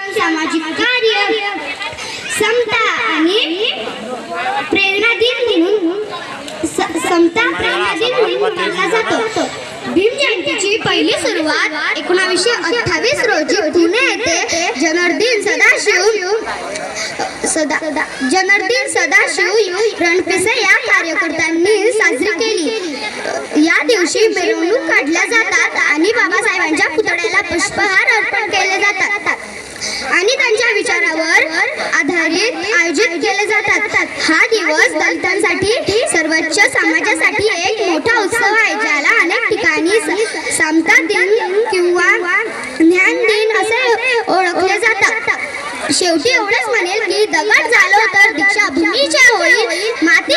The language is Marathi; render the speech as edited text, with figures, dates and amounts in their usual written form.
सामाजिक कार्य, समता आणि प्रेरणा दिन म्हणून समता प्रेरणा दिन म्हणून मानला जातो. भीम जयंतीची पहिली सुरुवात 1928 रोजी पुणे येथे जनार्दन सदाशिव रणपिसे या कार्यकर्त्यांनी साजरी केली. या दिवशी मिरवणूक काढल्या जातात आणि बाबासाहेबांच्या पुतळ्याला पुष्पहार अर्पण केले जातात आणि त्यांच्या विचारावर आधारित आयोजित केले जातात. हा दिवस दलितांसाठी, सर्वोच्च समाजासाठी एक मोठा उत्सव आहे, ज्याला अनेक ठिकाणी समता दिन किंवा ज्ञान दिन असे ओळखले जातात. शेवटी एवढंच म्हणेल की दगड झालो तर दीक्षाभूमीच्या होईल, माती